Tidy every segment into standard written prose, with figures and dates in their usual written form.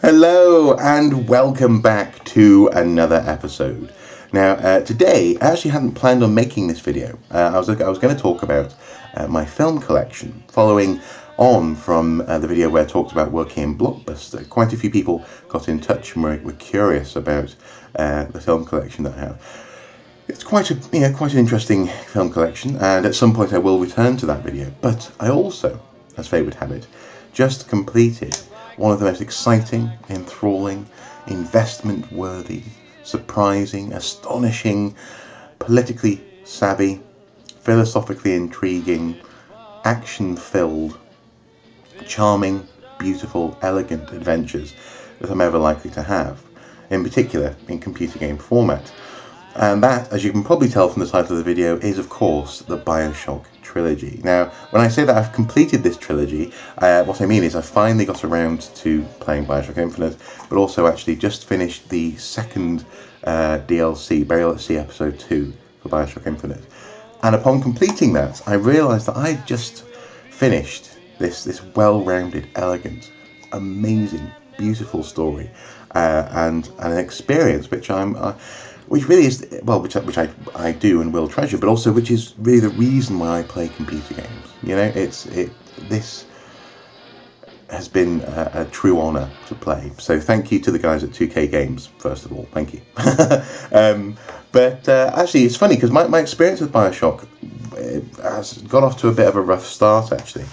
Hello and welcome back to another episode. Now, today I actually hadn't planned on making this video. I was going to talk about my film collection, following on from the video where I talked about working in Blockbuster. Quite a few people got in touch and were curious about the film collection that I have. It's quite an interesting film collection, and at some point I will return to that video. But I also, as fate would have it, just completed one of the most exciting, enthralling, investment-worthy, surprising, astonishing, politically savvy, philosophically intriguing, action-filled, charming, beautiful, elegant adventures that I'm ever likely to have, in particular in computer game format. And that, as you can probably tell from the title of the video, is of course the Bioshock Trilogy. Now, when I say that I've completed this trilogy, what I mean is I finally got around to playing Bioshock Infinite, but also actually just finished the second DLC, Burial at Sea Episode 2 for Bioshock Infinite. And upon completing that, I realised that I just finished this well-rounded, elegant, amazing, beautiful story and an experience which really is, well, which I do and will treasure, but also which is really the reason why I play computer games. You know, this has been a true honour to play. So thank you to the guys at 2K Games, first of all. Thank you. But actually, it's funny because my experience with Bioshock has got off to a bit of a rough start, actually.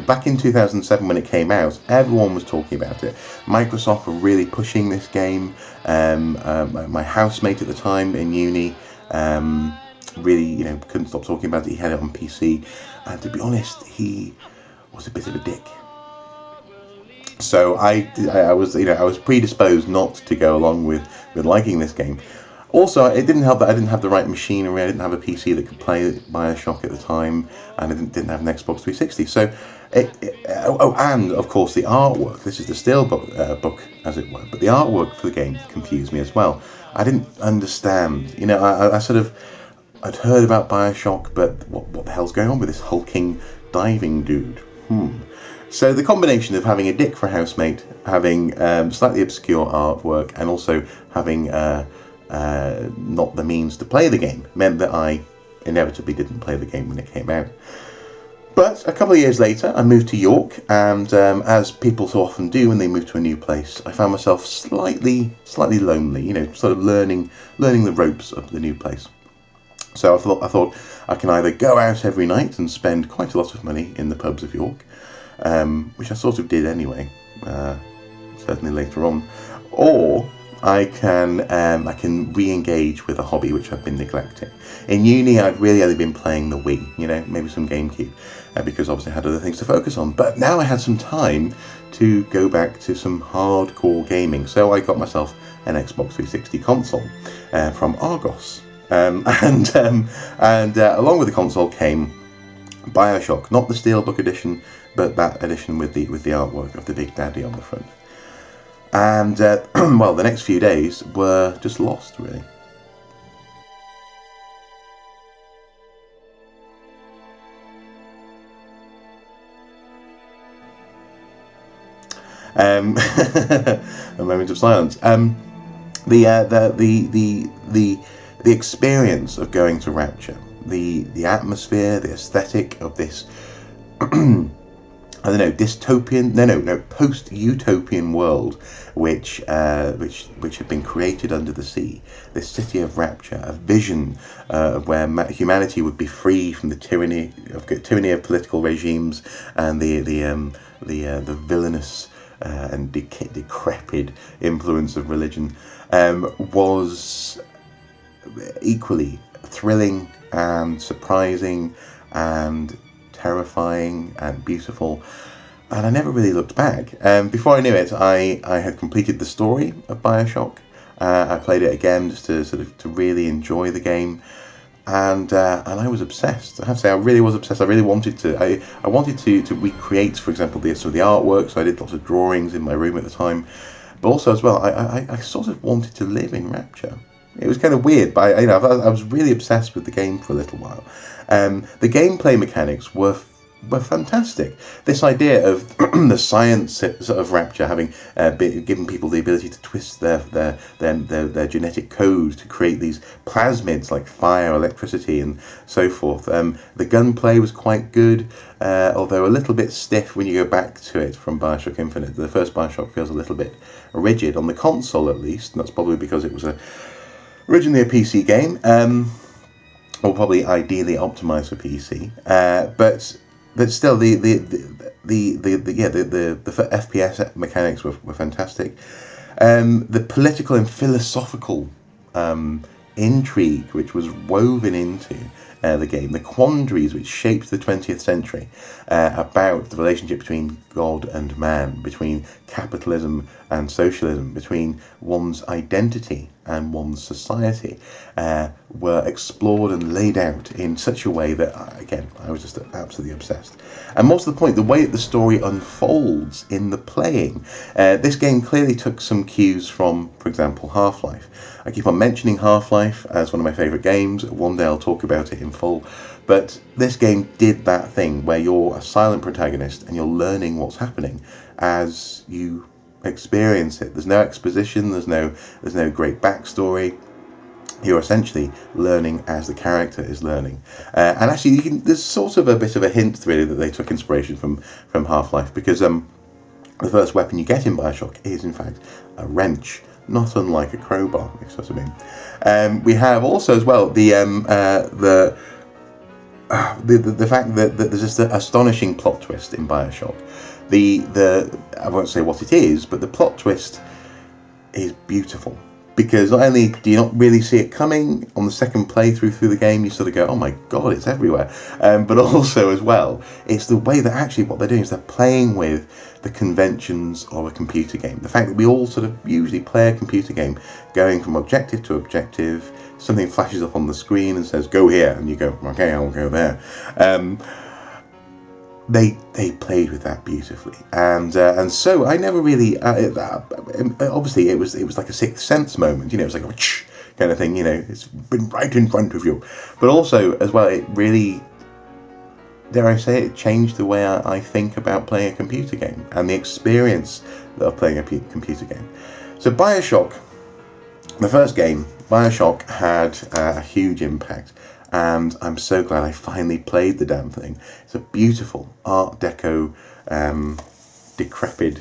Back in 2007 when it came out, everyone was talking about it. Microsoft were really pushing this game. My housemate at the time in uni really, couldn't stop talking about it. He had it on PC, and to be honest, he was a bit of a dick. So I was predisposed not to go along with liking this game. Also, it didn't help that I didn't have the right machinery. I didn't have a PC that could play Bioshock at the time, and I didn't have an Xbox 360. So, and of course the artwork. This is the steelbook book, as it were. But the artwork for the game confused me as well. I didn't understand. I'd heard about Bioshock, but what the hell's going on with this hulking diving dude? So the combination of having a dick for a housemate, having slightly obscure artwork, and also having not the means to play the game meant that I inevitably didn't play the game when it came out. But a couple of years later, I moved to York, and as people so often do when they move to a new place, I found myself slightly lonely. Sort of learning the ropes of the new place. So I thought I can either go out every night and spend quite a lot of money in the pubs of York, which I sort of did anyway, certainly later on, or I can re-engage with a hobby which I've been neglecting. In uni, I'd really only been playing the Wii, maybe some GameCube, because obviously I had other things to focus on. But now I had some time to go back to some hardcore gaming, so I got myself an Xbox 360 console from Argos, and along with the console came Bioshock, not the Steelbook edition, but that edition with the artwork of the Big Daddy on the front. And, well, the next few days were just lost, really. A moment of silence. The experience of going to Rapture, the atmosphere, the aesthetic of this post-utopian world which had been created under the sea. This city of Rapture, a vision where humanity would be free from the tyranny of political regimes and the villainous and decrepit influence of religion, was equally thrilling and surprising and terrifying and beautiful, and I never really looked back. Before I knew it, I had completed the story of Bioshock. I played it again just to really enjoy the game, and I was obsessed. I have to say, I really was obsessed. I really wanted to. I wanted to recreate, for example, the artwork. So I did lots of drawings in my room at the time, but also as well, I sort of wanted to live in Rapture. It was kind of weird, but I was really obsessed with the game for a little while. The gameplay mechanics were were fantastic. This idea of the science sort of Rapture having given people the ability to twist their genetic code to create these plasmids like fire, electricity, and so forth. The gunplay was quite good, although a little bit stiff when you go back to it from Bioshock Infinite. The first Bioshock feels a little bit rigid on the console, at least, and that's probably because it was originally a PC game. Or probably ideally optimized for PC, but still the FPS mechanics were fantastic. The political and philosophical intrigue which was woven into the game, the quandaries which shaped the 20th century about the relationship between God and man, between capitalism and socialism, between one's identity and one's society, were explored and laid out in such a way that, again, I was just absolutely obsessed. And most of the point, the way that the story unfolds in the playing, this game clearly took some cues from, for example, Half-Life. I keep on mentioning Half-Life as one of my favourite games. One day I'll talk about it in full. But this game did that thing where you're a silent protagonist and you're learning what's happening as you experience it. There's no exposition, there's no great backstory. You're essentially learning as the character is learning. And actually, there's sort of a bit of a hint, really, that they took inspiration from Half-Life, because the first weapon you get in Bioshock is, in fact, a wrench, not unlike a crowbar, if you know what I mean. We have also, as well, the fact that there's just an astonishing plot twist in Bioshock. I won't say what it is, but the plot twist is beautiful. Because not only do you not really see it coming on the second playthrough through the game, you sort of go, oh my god, it's everywhere. But also, as well, it's the way that actually what they're doing is they're playing with the conventions of a computer game. The fact that we all sort of usually play a computer game going from objective to objective, something flashes up on the screen and says, go here, and you go, okay, I'll go there. They played with that beautifully, and so I never really. Obviously, it was like a Sixth Sense moment, it was like a kind of thing, it's been right in front of you. But also, as well, it really, dare I say, it changed the way I think about playing a computer game and the experience of playing a computer game. So, Bioshock, the first game, Bioshock had a huge impact. And I'm so glad I finally played the damn thing. It's a beautiful Art Deco, decrepit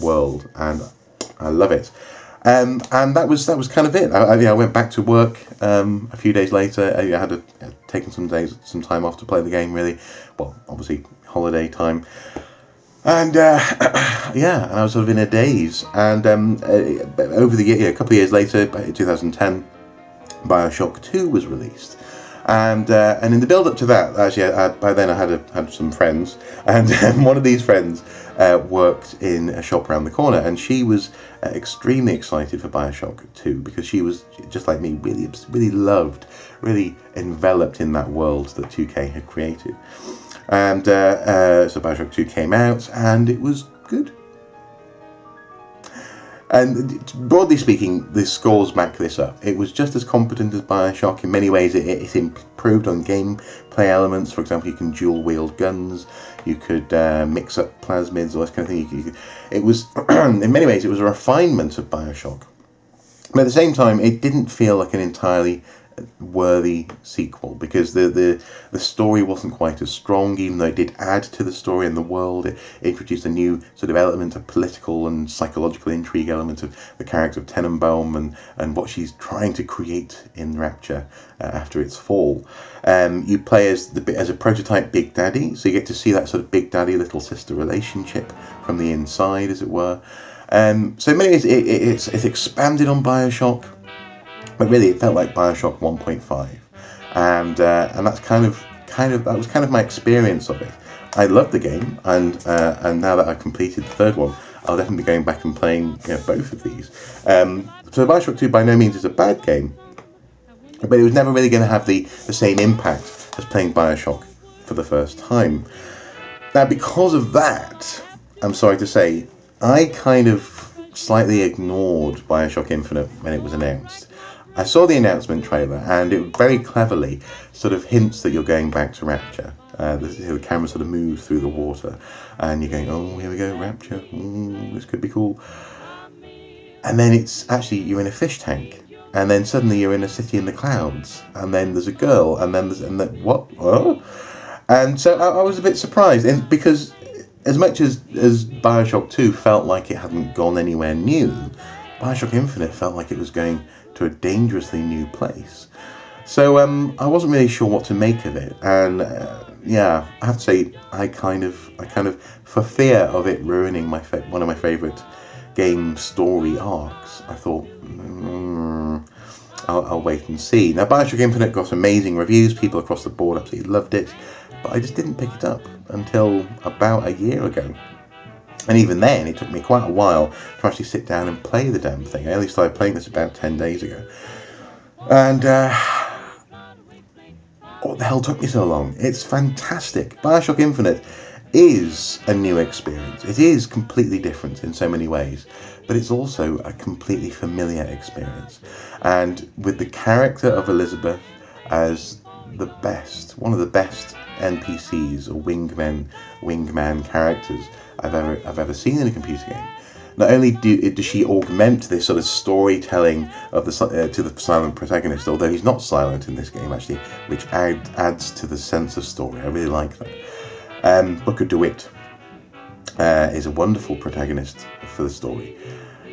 world, and I love it. And that was kind of it. I went back to work a few days later. I had taken some time off to play the game. Really, well, obviously holiday time. And and I was sort of in a daze. And over the year, a couple of years later, in 2010, Bioshock 2 was released. And in the build up to that, actually, by then I had some friends, and one of these friends worked in a shop around the corner, and she was extremely excited for Bioshock 2 because she was just like me, really loved, really enveloped in that world that 2K had created. And so Bioshock 2 came out, and it was good. And broadly speaking, the scores back this up. It was just as competent as Bioshock. In many ways, it improved on gameplay elements. For example, you can dual-wield guns. You could mix up plasmids, all this kind of thing. It was, in many ways, it was a refinement of Bioshock. But at the same time, it didn't feel like an entirely worthy sequel, because the story wasn't quite as strong, even though it did add to the story and the world. It introduced a new sort of element of political and psychological intrigue, element of the character of Tenenbaum and what she's trying to create in Rapture after its fall. You play as a prototype Big Daddy, so you get to see that sort of Big Daddy little sister relationship from the inside, as it were. So in many ways, it's expanded on Bioshock. But really, it felt like Bioshock 1.5, and that's kind of my experience of it. I love the game, and now that I've completed the third one, I'll definitely be going back and playing both of these. So Bioshock 2 by no means is a bad game, but it was never really going to have the same impact as playing Bioshock for the first time. Now, because of that, I'm sorry to say, I kind of slightly ignored Bioshock Infinite when it was announced. I saw the announcement trailer, and it very cleverly sort of hints that you're going back to Rapture. The camera sort of moves through the water, and you're going, oh, here we go, rapture. This could be cool. And then it's actually you're in a fish tank, and then suddenly you're in a city in the clouds, and then there's a girl, and then what? Oh? And so I was a bit surprised, and because as much as Bioshock 2 felt like it hadn't gone anywhere new, Bioshock Infinite felt like it was going to a dangerously new place. So I wasn't really sure what to make of it, and I have to say I kind of for fear of it ruining one of my favourite game story arcs, I thought I'll wait and see. Now Bioshock Infinite got amazing reviews, people across the board absolutely loved it, but I just didn't pick it up until about a year ago. And even then, it took me quite a while to actually sit down and play the damn thing. I only started playing this about 10 days ago. And what the hell took me so long? It's fantastic. Bioshock Infinite is a new experience. It is completely different in so many ways, but it's also a completely familiar experience. And with the character of Elizabeth as one of the best NPCs or wingman characters I've ever seen in a computer game. Not only does she augment this sort of storytelling of to the silent protagonist, although he's not silent in this game actually, which adds to the sense of story. I really like that. Booker DeWitt is a wonderful protagonist for the story.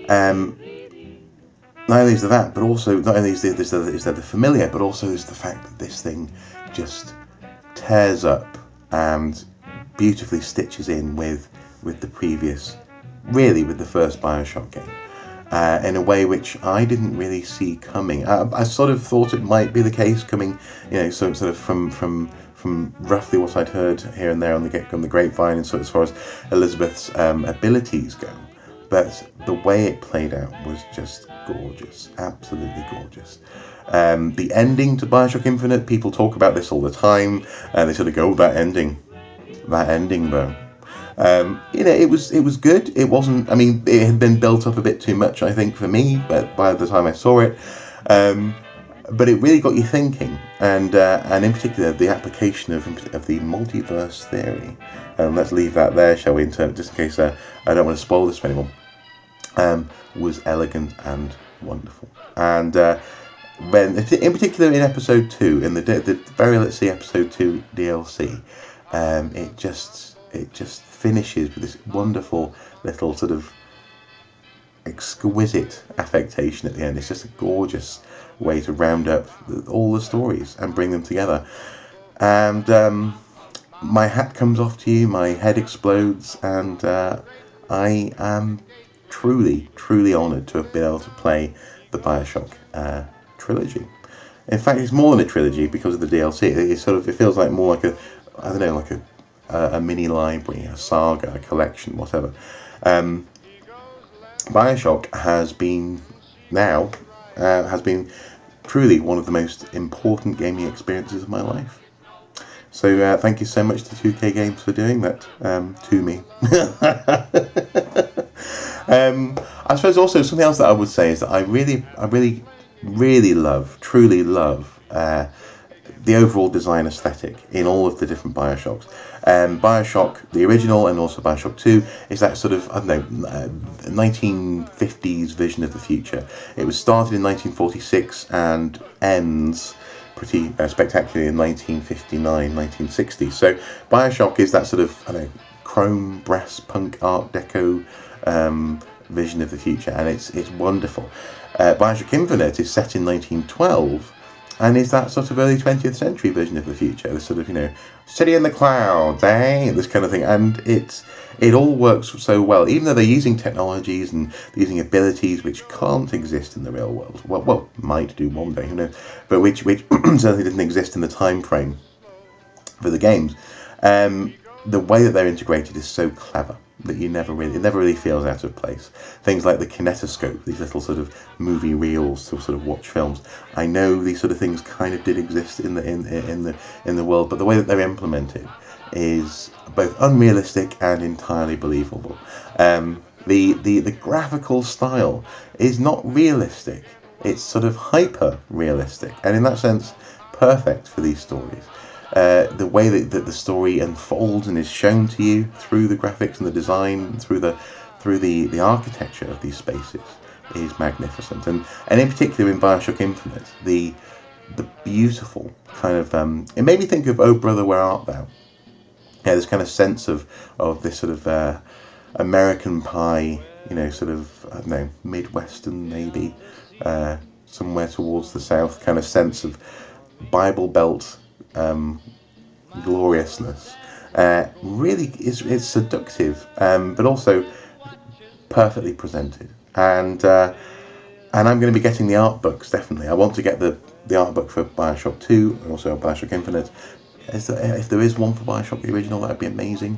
Not only is there that, but also not only is there the familiar, but also is the fact that this thing just tears up and beautifully stitches in with the previous, really with the first Bioshock game, in a way which I didn't really see coming. I sort of thought it might be the case coming, sort of from roughly what I'd heard here and there on the grapevine, and sort of as far as Elizabeth's abilities go. But the way it played out was just gorgeous, absolutely gorgeous. The ending to Bioshock Infinite, people talk about this all the time, and they sort of go, that ending though. It was good. It wasn't. I mean, it had been built up a bit too much, I think, for me. But by the time I saw it, but it really got you thinking, and in particular, the application of the multiverse theory. Let's leave that there, shall we? Just in case I don't want to spoil this for anyone. Was elegant and wonderful, and when, in particular, in episode 2, in the very Let's See episode 2 DLC, it just finishes with this wonderful little sort of exquisite affectation at the end. It's just a gorgeous way to round up all the stories and bring them together. And my hat comes off to you, my head explodes, and I am truly, truly honoured to have been able to play the Bioshock trilogy. In fact, it's more than a trilogy because of the DLC. It feels like more like a mini library, a saga, a collection, whatever. Bioshock has been truly one of the most important gaming experiences of my life. So thank you so much to 2K Games for doing that to me. I suppose also something else that I would say is that I really truly love the overall design aesthetic in all of the different Bioshocks. Bioshock, the original, and also Bioshock 2, is that sort of, 1950s vision of the future. It was started in 1946 and ends pretty spectacularly in 1959, 1960. So Bioshock is that sort of, chrome, brass, punk, art deco vision of the future, and it's wonderful. Bioshock Infinite is set in 1912, and is that sort of early 20th century vision of the future, this sort of, city in the clouds, this kind of thing, and it all works so well, even though they're using technologies and using abilities which can't exist in the real world. Well, might do one day, who knows, but which certainly didn't exist in the time frame for the games. The way that they're integrated is so clever that it never really feels out of place. Things like the kinetoscope, these little sort of movie reels to sort of watch films. I know these sort of things kind of did exist in the world, but the way that they're implemented is both unrealistic and entirely believable. The graphical style is not realistic; it's sort of hyper realistic, and in that sense, perfect for these stories. the way that the story unfolds and is shown to you through the graphics and the design, through the architecture of these spaces is magnificent. And in particular in Bioshock Infinite, the beautiful kind of it made me think of Oh Brother Where Art Thou? Yeah, this kind of sense of this sort of American Pie, sort of, I don't know, Midwestern maybe, somewhere towards the south, kind of sense of Bible Belt gloriousness. Really, it's seductive, but also perfectly presented. And I'm going to be getting the art books, definitely. I want to get the art book for Bioshock 2 and also Bioshock Infinite. If there is one for Bioshock the original, that would be amazing,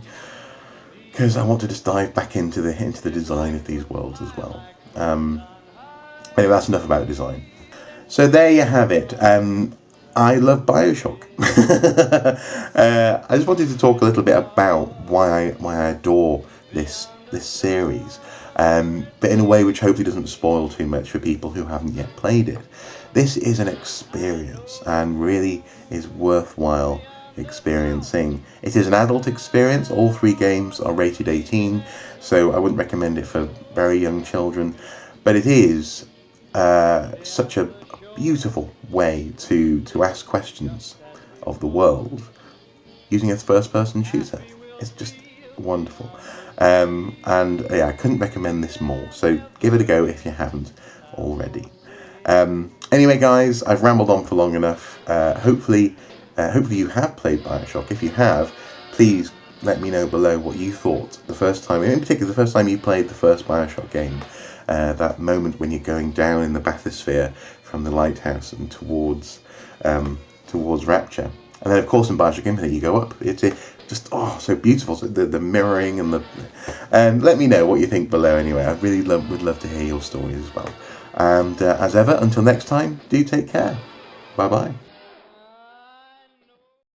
because I want to just dive back into the design of these worlds as well. Anyway, that's enough about design. So there you have it. I love Bioshock. I just wanted to talk a little bit about why I adore this series, but in a way which hopefully doesn't spoil too much for people who haven't yet played it. This is an experience and really is worthwhile experiencing. It is an adult experience. All 3 games are rated 18, so I wouldn't recommend it for very young children, but it is such a beautiful way to ask questions of the world using a first-person shooter. It's just wonderful, and yeah, I couldn't recommend this more, so give it a go if you haven't already. Anyway guys, I've rambled on for long enough. Hopefully you have played Bioshock. If you have, please let me know below what you thought the first time, in particular the first time you played the first Bioshock game. That moment when you're going down in the bathysphere from the lighthouse and towards Rapture. And then of course in Bioshock Infinite you go up. It's just so beautiful. So the mirroring and let me know what you think below anyway. I really would love to hear your stories as well. And as ever, until next time, do take care. Bye bye.